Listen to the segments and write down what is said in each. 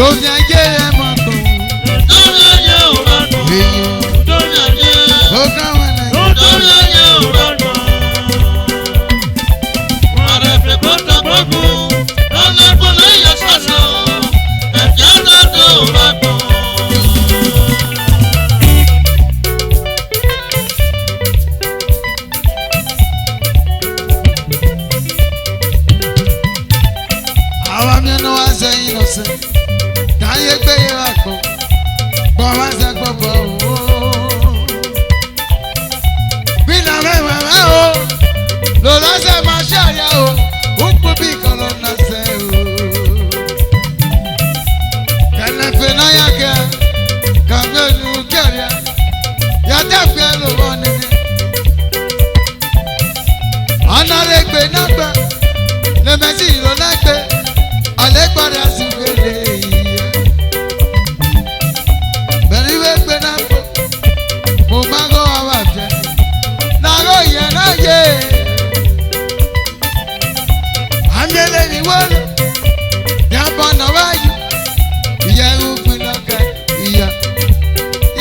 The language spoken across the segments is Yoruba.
Torí ayé ẹ máa tó. Torí ayé ò bá tán. Torí ayé. Ó káwọn ẹlẹ́yìn. Torí ayé ò bá tán. Màrẹ̀ fi kọ́ta gbọ́gbọ́. Lọ́nà ìpínlẹ̀ yẹn sọ̀sọ̀. Ẹ̀jẹ̀ lọ́dọ̀ ò bá tán. Àwa mi ẹnu wá sẹ́yìn lọ́sẹ̀. Táyé gbé yẹn wá pọ̀. Bọ̀ wá sẹ́ pọ̀ bọ̀ o. Bí nàrẹ́ wẹ̀wẹ̀ o. Lò lọ́sẹ̀ máa ṣàyà o. Ó kú bí kan lọ lọ́sẹ̀ o. Kẹ̀lẹ́fẹ̀ náà yà kẹ́. Kàgbé lu kẹ̀rẹ́. Yàtẹ̀ fẹ́ lò wọ́n níbi. Ọ̀nà rẹ̀ gbé náà gbà. Lẹ́mẹ̀sì ìrọ̀ náà gbé. Ọ̀lẹ́gbọ̀dọ̀ sí wẹ̀lẹ̀ yìí. Bẹ̀rẹ̀ ìwé gbé náà fò. Mo máa ń gọ́ wá wà jẹ́. Nàró yẹn náà yé. Àmìlẹ̀ ni wọ́n lò. Yàbọ̀ náà wáyé. Ìyá irú gbin lọ́kẹ́ ìyá.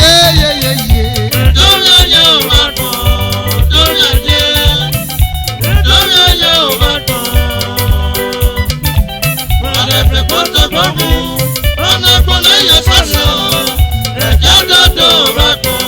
Yéyéyéyé. Torí ayé ò bá tán. Torí ayé. Torí ayé ò bá tán. Màrẹ̀ fi kọ́ta gbọ́gbọ́. Lọ́nà ìpínlẹ̀ yẹn sọ̀sọ̀. Ẹ̀jẹ̀ lọ́dọ̀ ò bá tán.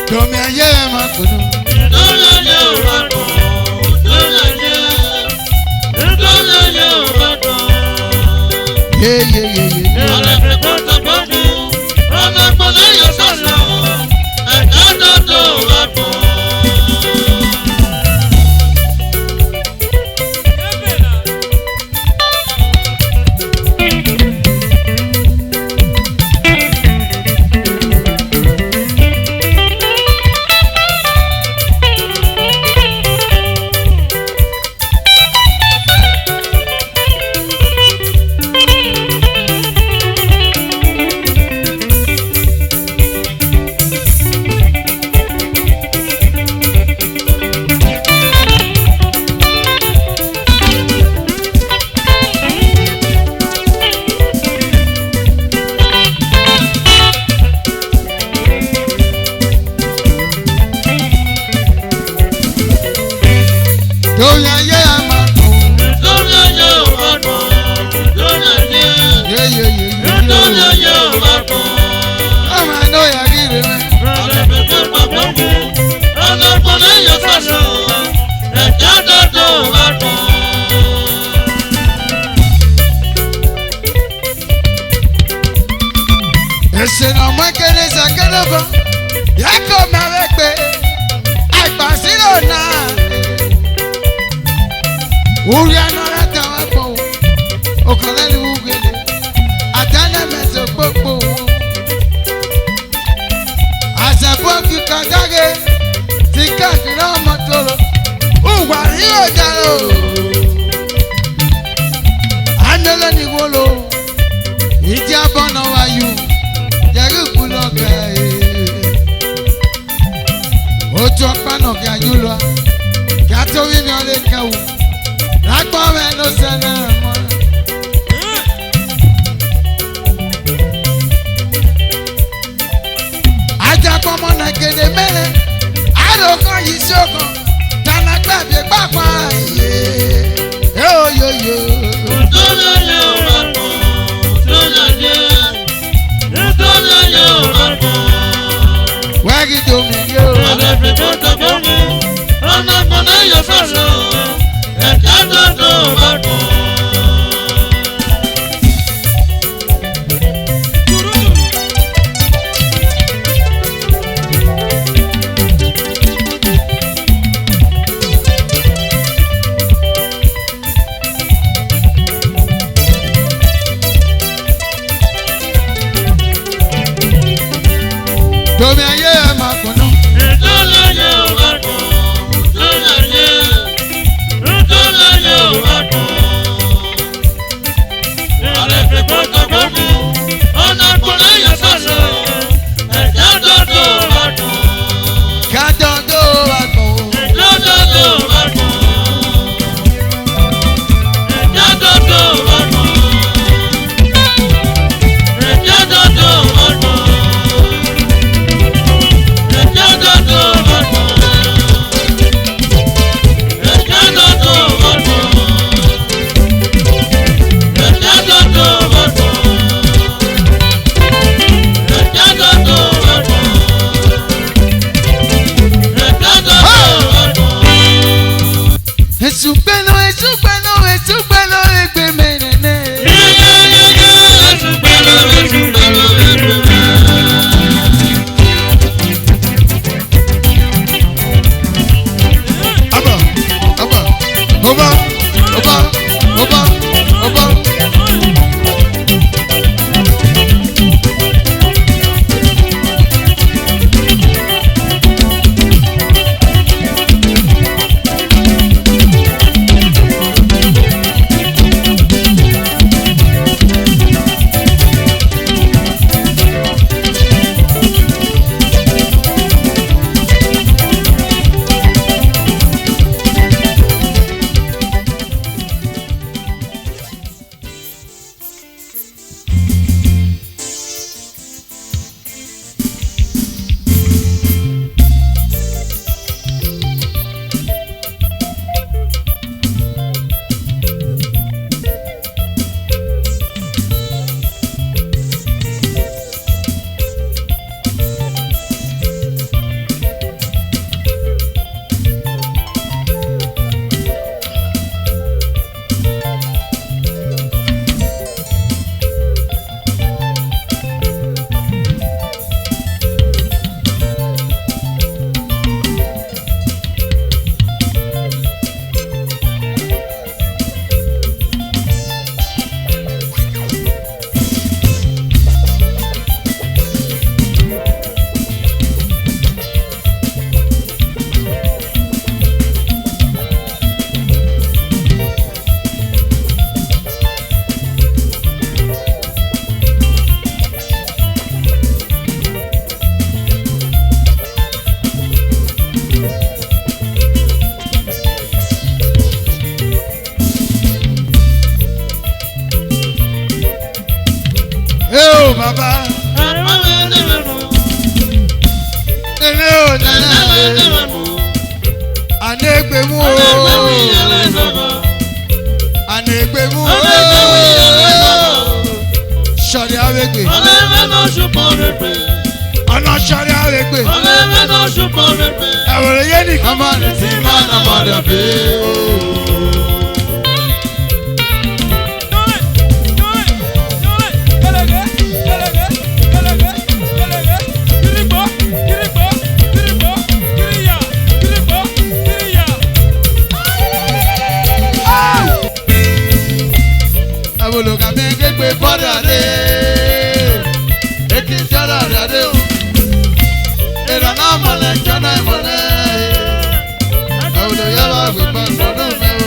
Tọ́mi ayé ẹ máa kùnú. Torí ayé ò bá tán. Torí ayé. Torí ayé ò bá tán. Yéyéyéyé. Màrẹ̀ fi kọ́ta gbọ́gbọ́. Lọ́nà ìpínlẹ̀ yẹn sọ̀sọ̀. Ẹ̀jẹ̀ lọ́dọ̀ ò bá tán. Torí ayé ẹ máa kùn. Torí ayé ò bá tán. Torí ayé. Yéyéyéyé. Torí ayé ò bá tán. Ọmọ ẹ̀ ló yẹ kí rẹ̀ mẹ́. Màrẹ̀ fi kọ́ta gbọ́gbọ́. Lọ́nà ìpínlẹ̀ yẹn sọ̀sọ̀. Ẹ̀jẹ̀ lọ́dọ̀ ò bá tán. Èsè náà mọ́ kéde sàkéde bọ̀. Yẹ kó mẹ́rẹ̀ pé àgbà sílò náà. Wúri anọ́rẹ́ tẹ̀wọ́ pọ̀ wò. Òkànlẹ́ ni wúgbélé. Àtẹnẹ́mẹsẹ̀ gbogbo wò. Àṣàbọ̀ kíkà dáge. Ti káàkiri ọmọ tó lọ. Ìwà rí ọjà lò. Àndélé ni wọ́n lò. Ìdí abọ́nà wáyú. Jẹ́rìí ìkúlọ̀ kẹ́ ẹ̀. Ojú ọpá náà kí a yú lọ. Kí a tó wí mi ọ̀lẹ́ kẹ́wò. Lágbọ́n rẹ̀ ló sẹ́lẹ̀ mọ́. Ajakọmọ náà kéde mẹ́rẹ̀. Àlòkàn yìí sókàn. Tànà gbàgbé pápá iye. Yóyóyó. Torí ayé ò bá tán. Torí ayé. Torí ayé ò bá tán. Wẹ́gì ṣoṣo ẹ̀jẹ̀ dodo bá dùn. Domi ayé ẹ̀ máa kùn náà. Ìdólẹ́yẹ ò bá dùn. Ìdólẹ́yẹ ò bá dùn. Àrẹ̀fẹ̀ gbọ́dọ̀ gbọ́dọ̀ ọ̀nà kùnrin yẹn ṣoṣo ẹ̀jẹ̀ dodo bá dùn. Kájọ tó wà kùn. Dodo bá dùn. Ẹ̀jẹ̀ dodo bá dùn. Ẹ̀jẹ̀ dodo bá dùn. Esupeno, egbe menene. Oba. Baba. Ele o nana. Anegbemu o. Anegbemu o. Sọ̀rí awegbe. Ọ̀nà sọ̀rí awegbe. Ẹ̀wọ̀n yé ni kàn máa lè sí máa nà máa dàbí. Aboloka mi gbegbe bọ́dà dé, eki jọ́dà dé o, ìrànà mọ̀lẹ́ jọ́dà mọ̀lẹ́, àwùjọ yàrá gbẹ̀gbẹ̀ gbọ́dọ̀ mẹ́ o.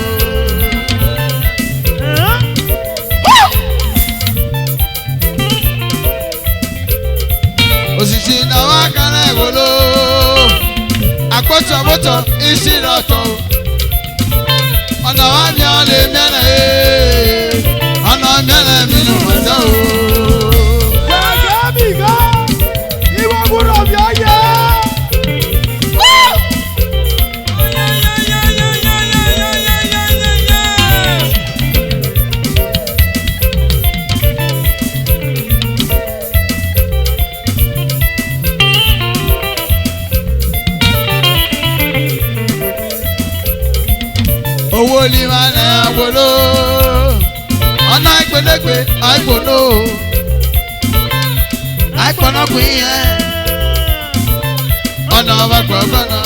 Òṣìṣì náwó akárá ìwòlò, àpótọ̀mọ́tọ̀ ìṣìnà ọ̀tọ̀, ọ̀nà wa ni a lè mẹ́rẹ̀ ẹ́. Ọ̀nà mẹ́rẹ̀ mi nù mọ́tò o. Gẹ́gẹ́ bí ká ìwọ gbúdọ̀ bí ọyẹ. owó lè máa nà àgbòló ọ̀nà ìgbélégbé àìgbòló àìgbọ̀nàkùn yẹn ọ̀nà ọ̀bàgbọ̀gbọ̀nà.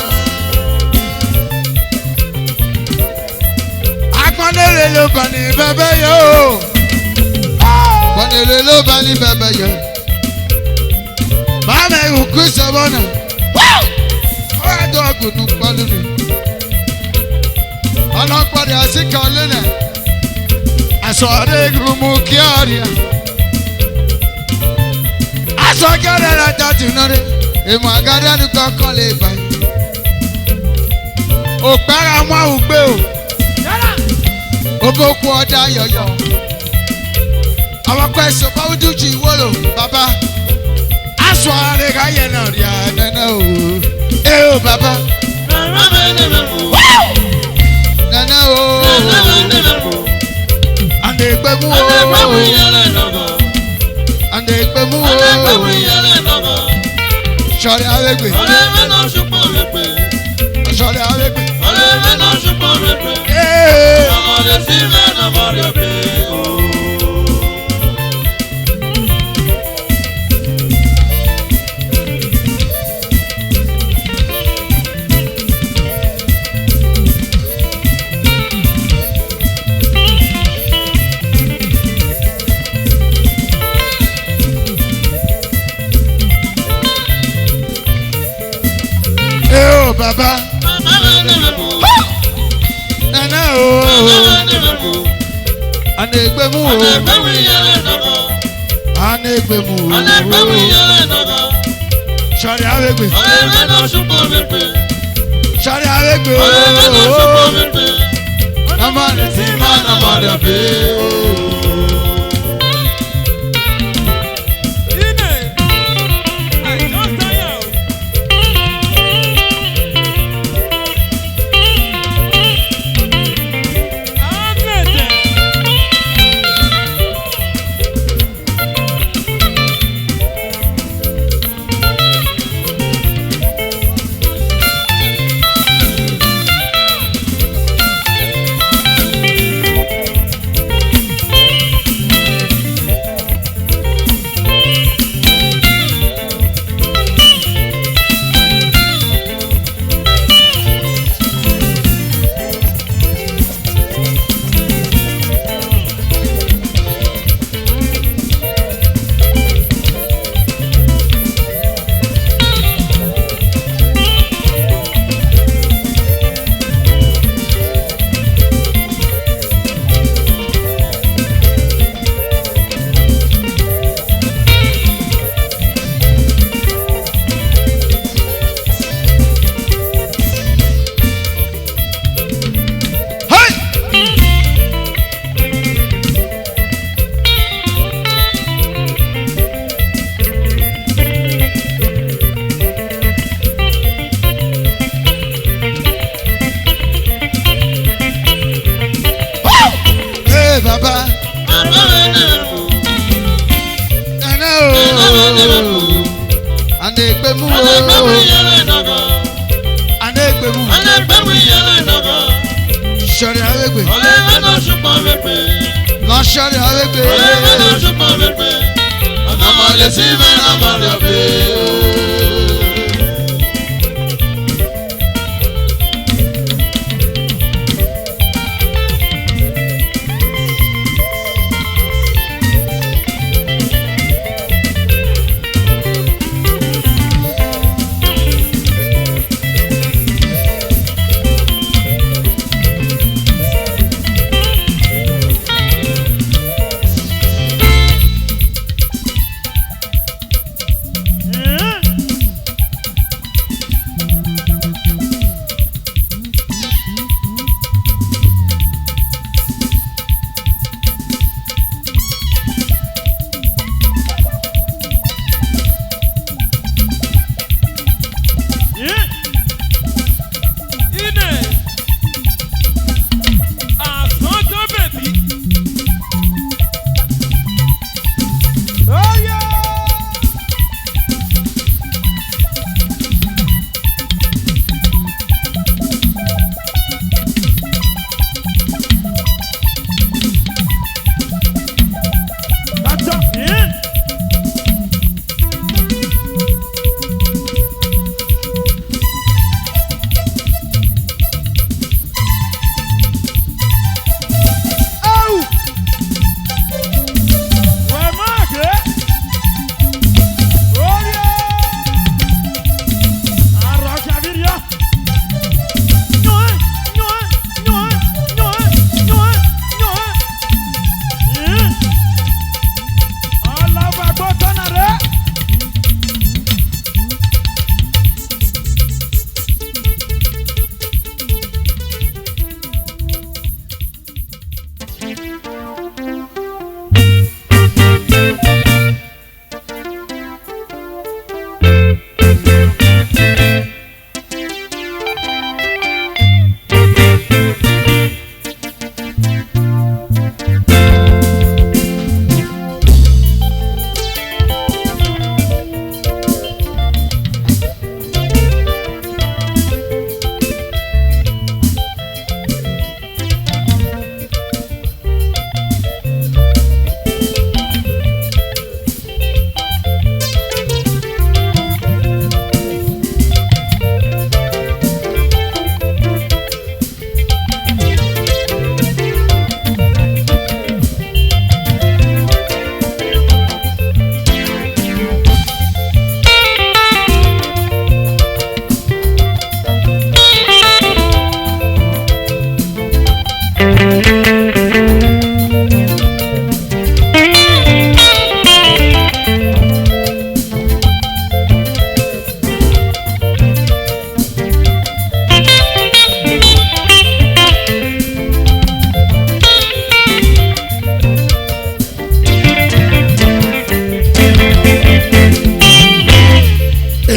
Akpọ̀nlélé ló bá ní bẹ́bẹ́ yẹ o. Akpọ̀nlélé ló bá ní bẹ́bẹ́ yẹ. Báàmì ìhùkú ìṣẹ̀bọ̀ náà. Ó yà tó ọkùnrin pẹ̀lú mi. Ọlọ́pàdé àsìkò lónà. Àsọ̀rọ̀ ìgbìmọ̀ kí ọ̀rìà. Àsọ̀kẹ́rẹ́ rẹ̀ tàtí náà rẹ̀. Èmọ̀ àgádé àdúgbò kan lè báyìí. Òpẹ́rẹ́ àwọn àwùgbé o. Oboku ọ̀dà yọ̀yọ̀. Àwọn akọ ẹ̀sọ́ báwo dújú ìwọ́lò bàbá. Aṣọ àrẹ̀ká yẹn náà rí ànánà o. Ẹ o bàbá. Nana o. Àndé ìgbẹ́mú o. Àndé ìgbẹ́mú o. Sọ̀rọ̀ àwẹ̀gbẹ̀. Sọ̀rọ̀ àwẹ̀gbẹ̀. Baba, Nana o, Anegbemu o, Anegbemu o, Sari Awegbe, Sari Awegbe o, Namane ti ma namane be o. Sari Awegbe, Namane ti ma namane be o.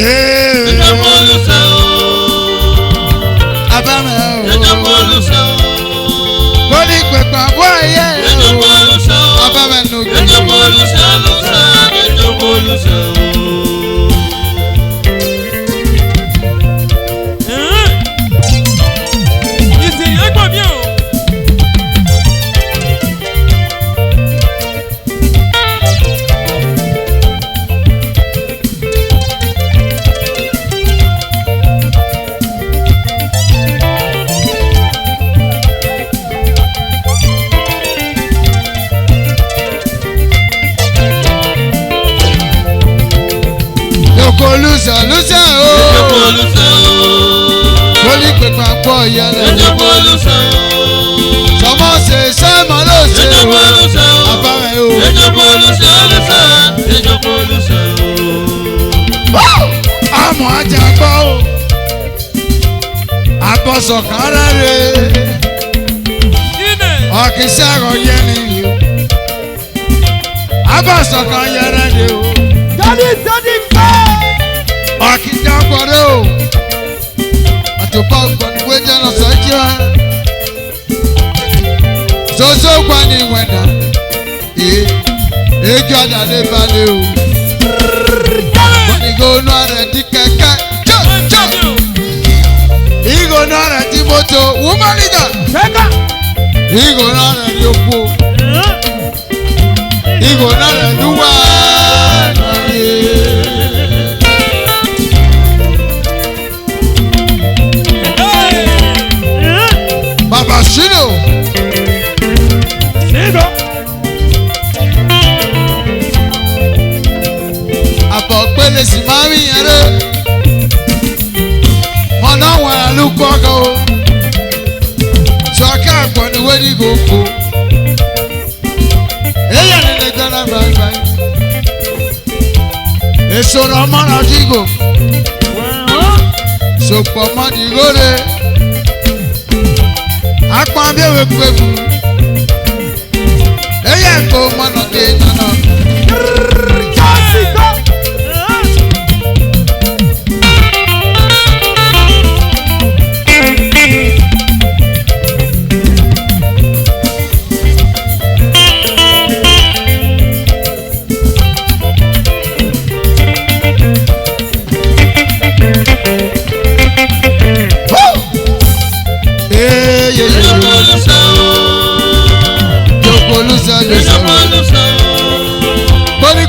Ìjọba olùsẹ̀ o. Abámẹ́ o. Ìjọba olùsẹ̀ o. Bọ́lí pẹ̀pẹ̀ àbọ̀ ẹ̀yẹ o. Ìjọba olùsẹ̀ o. Abámẹ́ nù kí. Ìjọba olùsẹ̀ olùsẹ̀. Ìjọba olùsẹ̀ o. Ìsìn ẹgbọ̀n mi o. Yòkó lùsẹ̀ lùsẹ̀ o. Ìjọba olùsẹ̀ o. Bọ́lí pẹ̀pẹ̀ àbọ̀ ẹ̀yẹ lẹ̀. Ìjọba olùsẹ̀ o. Sọmọ ṣe sẹ́mọ ló ṣe o. Ìjọba olùsẹ̀ o. Abámẹ́ o. Ìjọba olùsẹ̀ olùsẹ̀. Ìjọba olùsẹ̀ o. Àmọ́ ajá gbọ́ o. Àbọ̀sọ̀kan rẹ̀ Ine. ọ̀kìṣẹ́ àrọ̀ yẹn ni o. Àbọ̀sọ̀kan yẹrẹ ni o. Dadi pẹ́. Ọ̀kìṣẹ́ àgbọ̀dọ̀ o. Àtùpọ̀ gbọ̀nùwé jẹ́ lọ sọ jí wa. Soso gba ni wẹ̀dà. Ejò àdàlẹ́ balẹ̀ o. Ìgònú rẹ̀ di kẹ̀kẹ́. Jọ́. Ìgònú rẹ̀ di moto. Wúmọ́nìjà. Sẹ́ka. Ìgònú rẹ̀ di oko. Ìgònú rẹ̀ di wá. Bàbá Ṣínò. Sídọ̀. Àbọ̀ pélé sì máa ń yẹn rẹ̀. Mọ̀nà wọn àlùkò ọkọ̀ o. Sọ̀kẹ́ àgbọ̀ ni wẹ́ẹ́dì gòkò. Èyàn ni lè gbẹ́rẹ́ báyìí. Èso rọ̀ mọ́ra jígò. Sopọ̀ mọ́ni lóore. Akpọ̀ abẹ́wò pẹ̀lú. Èyàn kò mọ̀nà dé nánà. Jọ́sí kọ́. Ìjọba olùsẹ̀ o. Jòkó lùsẹ̀ lùsẹ̀. Ìjọba olùsẹ̀ o. Bọ́lí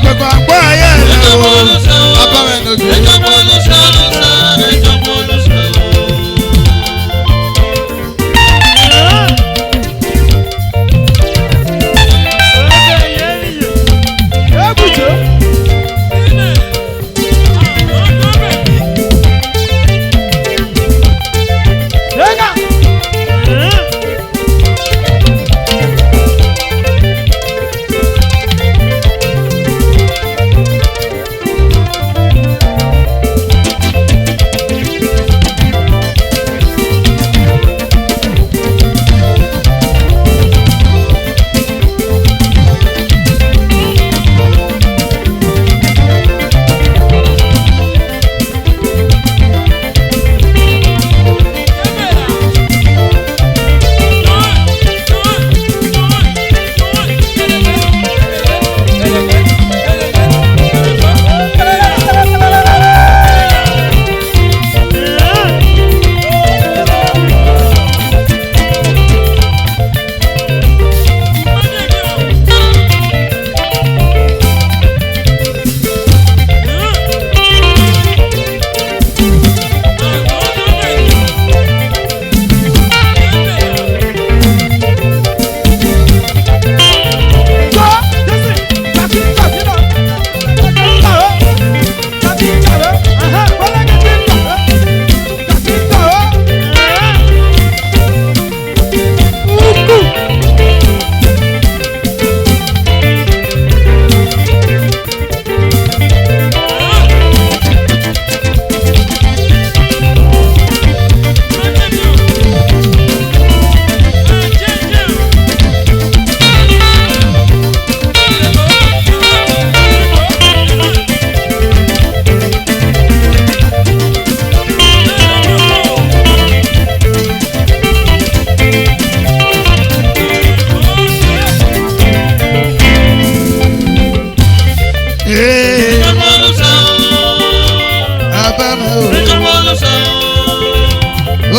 bàbá mi o. ẹjọ́ bọ́ ló sọ.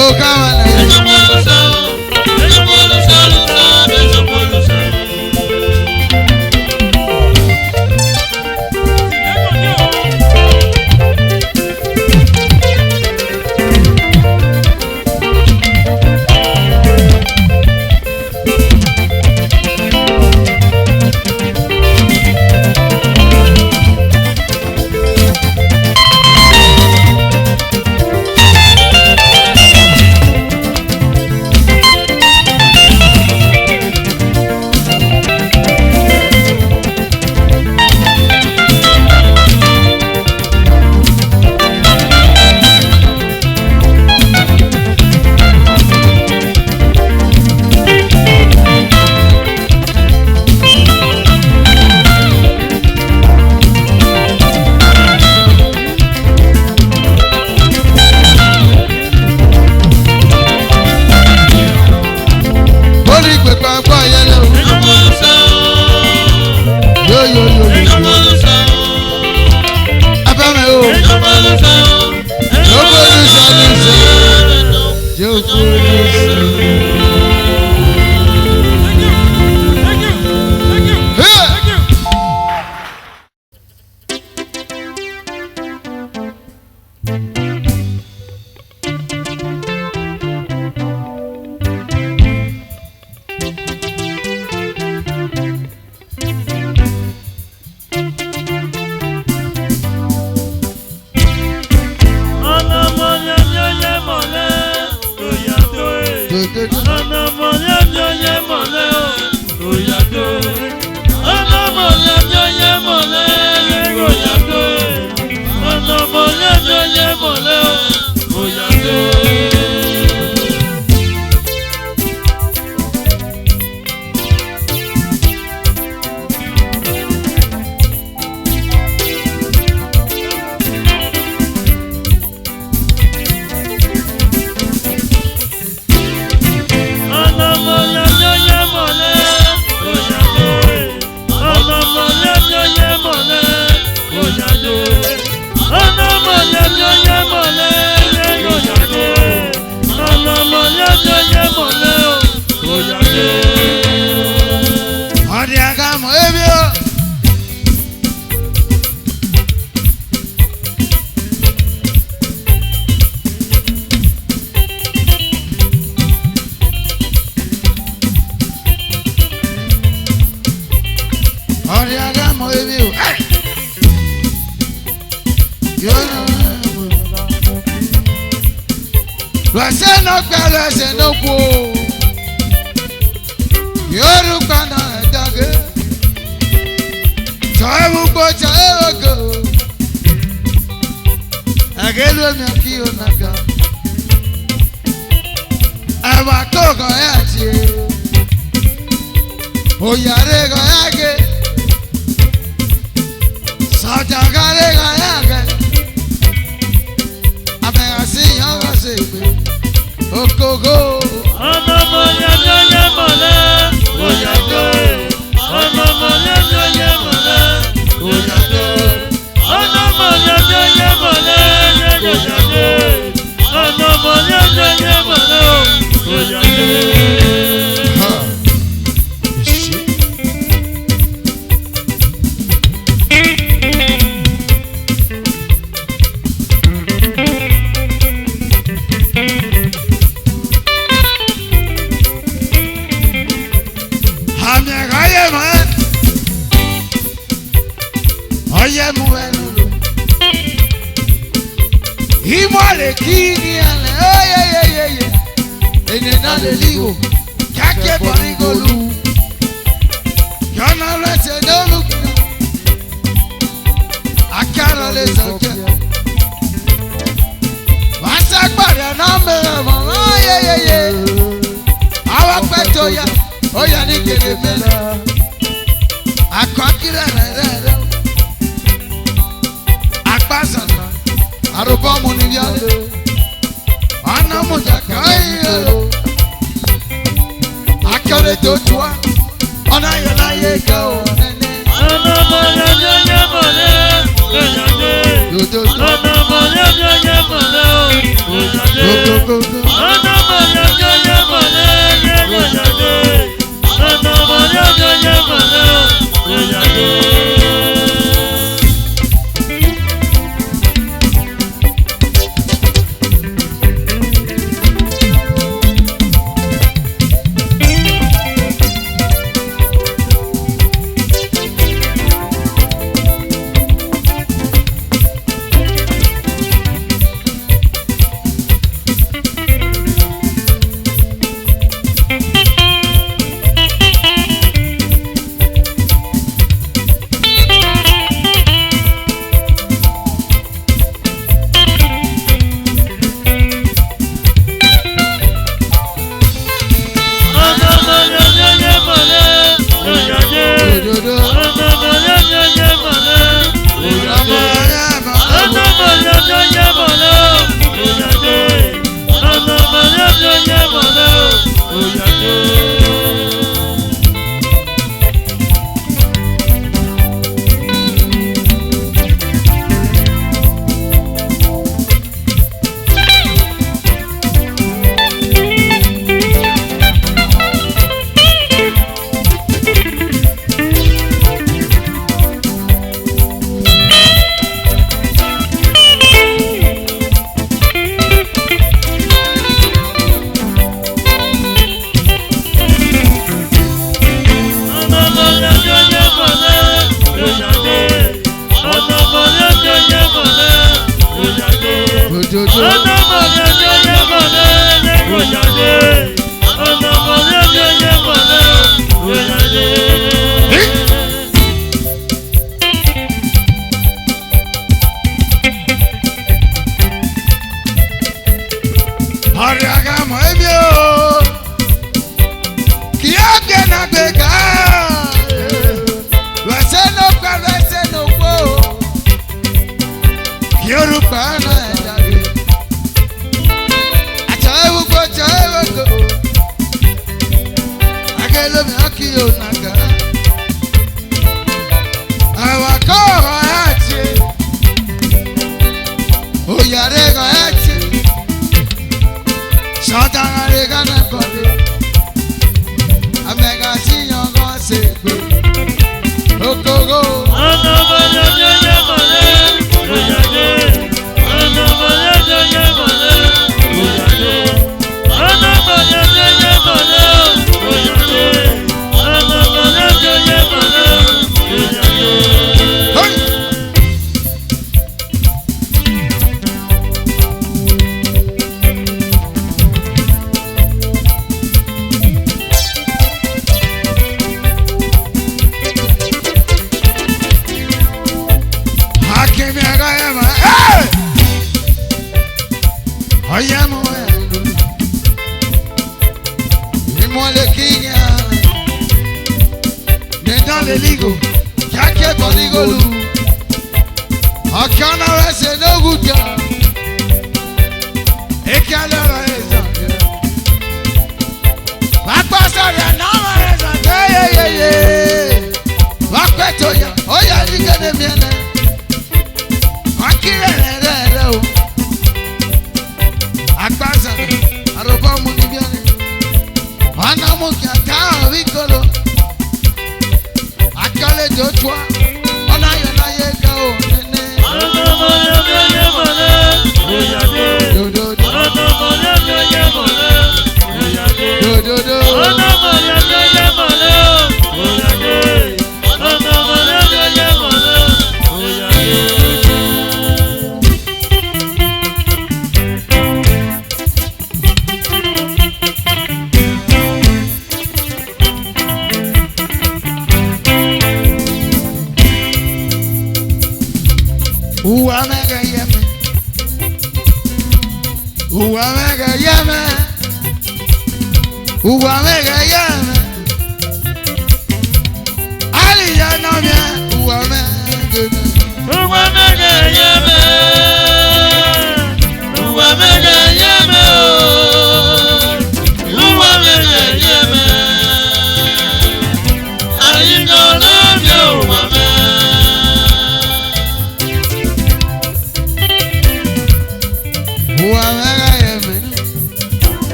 Ó káwọn lẹ̀. ẹjọ́ bọ́ ló sọ. ẹjọ́ bọ́ ló sọ ló sọ. ẹjọ́ bọ́ ló sọ. Ọ̀nà yẹn láyé gan o.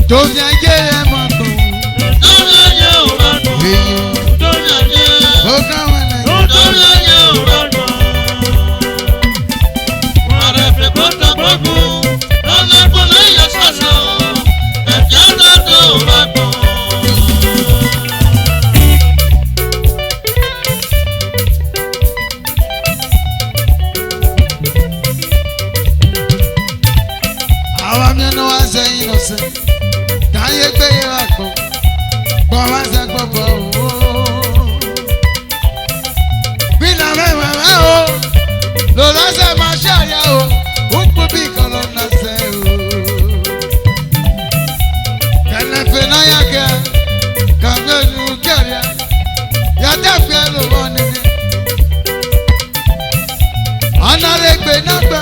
Tóbi ayé ẹ mọ̀ tó. Tóbi ayé ò bá gbọ́. Tóbi ayé. Ó káwọn ẹlẹ́yìn. Tóbi ayé ò bá gbọ́. Wàrẹ̀ fi kóta gbogbo. Lọ́lá gbọ́dọ̀ yẹ sọ́sọ́. Ẹ̀jẹ̀ lọ́dọ̀ ò bá gbọ́. Àwa mi ẹnu wá sẹ́yìn lọ́sẹ̀. Táyé gbé yẹ wá gbọ́. Gbọ́ wá sẹ́ gbọ́ bọ̀ o. Bí làwọn ẹ̀wẹ̀ wá o. Lò lọ́sẹ̀ máa ṣe àyà o. Ó kú bí kan lọ lọ́sẹ̀ o. Kẹ̀lẹ́fẹ̀ náà yá kẹ́. Kàgbé lu kẹ̀rẹ́. Yàtọ̀ fẹ́ ló wọ́ nínú. Ọ̀nà rẹ̀ gbé náà gbà.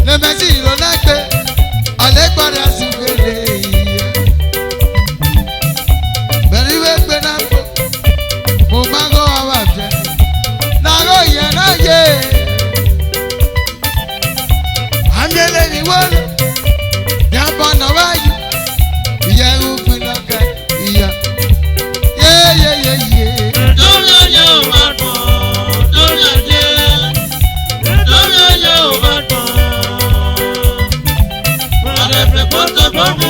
Lẹ́mẹ̀sì ìlú náà gbé. Ọ̀lẹ́gbọ̀dọ̀ sì gbélé yìí. Bẹ̀rẹ̀ ìwé gbé náà bọ̀. Mo máa ń gọ́ àwọn àjẹ́. Nàró yẹn náà yé. Àmì ẹlẹ́ni wọlé. Yàbọ̀ náà wáyé. Ìyá ẹ̀rù gbin lọ́kẹ́. Ìyá. Yéyéyéyé. Tóbi ayé ò bá gbọ́. Tóbi ayé. Tóbi ayé ò bá gbọ́. Wàrẹ̀ fi kóta gbogbo.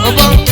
Over.